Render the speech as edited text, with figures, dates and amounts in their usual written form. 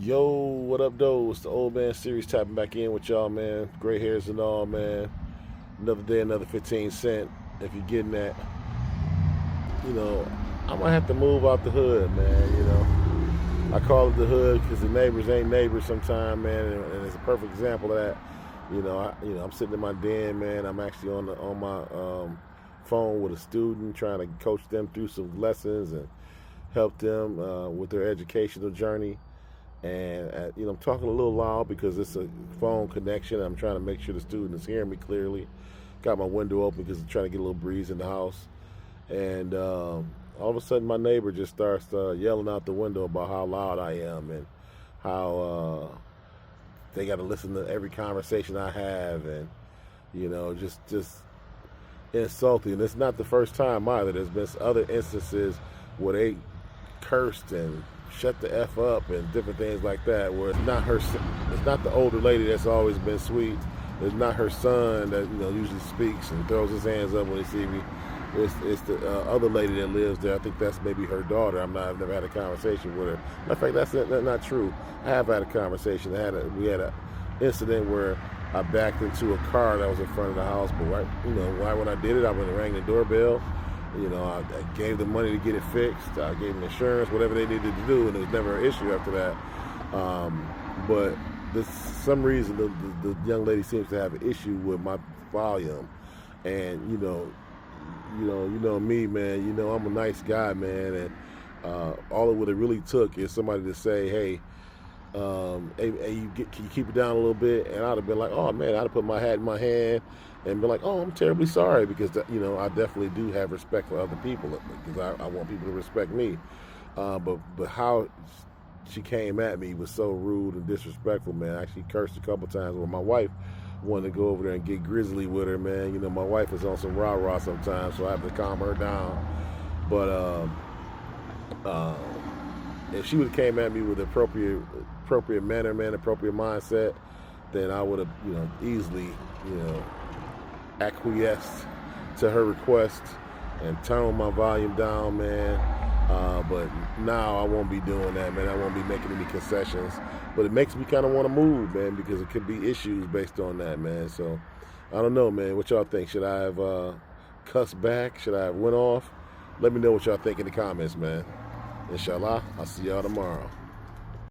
Yo, what up, though? It's the old man series tapping back in with y'all, man. Gray hairs and all, man. Another day, another 15 cent. If you're getting that, you know, I might have to move out the hood, man. I call it the hood because the neighbors ain't neighbors sometimes, man. And it's a perfect example of that. I'm sitting in my den, man. I'm actually on my phone with a student, trying to coach them through some lessons and help them with their educational journey. And I'm talking a little loud because it's a phone connection. I'm trying to make sure the student is hearing me clearly. Got my window open because I'm trying to get a little breeze in the house. And all of a sudden, my neighbor just starts yelling out the window about how loud I am and how they got to listen to every conversation I have, and just insulting. And it's not the first time either. There's been other instances where they cursed and shut the f up and different things like that. Where it's not the older lady that's always been sweet. It's not her son that usually speaks and throws his hands up when he sees me. It's the other lady that lives there. I think that's maybe her daughter. I've never had a conversation with her. Matter of fact, that's not true. I have had a conversation. We had an incident where I backed into a car that was in front of the house, but right when I did it, I went and rang the doorbell. I gave them money to get it fixed. I gave them insurance, whatever they needed to do, and there was never an issue after that. But some reason the young lady seems to have an issue with my volume, and me, man. I'm a nice guy, man, and all it would have really took is somebody to say, "Hey, can you keep it down a little bit?" And I'd have been like, "Oh man," I'd have put my hat in my hand and be like, "Oh, I'm terribly sorry," because I definitely do have respect for other people because I want people to respect me. But how she came at me was so rude and disrespectful, man. I actually cursed a couple times when my wife wanted to go over there and get grizzly with her, man. My wife is on some rah rah sometimes, so I have to calm her down. But uh, if she would have came at me with appropriate manner, man, appropriate mindset, then I would have, easily, acquiesced to her request and turned my volume down, man. But now I won't be doing that, man. I won't be making any concessions. But it makes me kind of want to move, man, because it could be issues based on that, man. So I don't know, man. What y'all think? Should I have cussed back? Should I have went off? Let me know what y'all think in the comments, man. Inshallah, I'll see y'all tomorrow.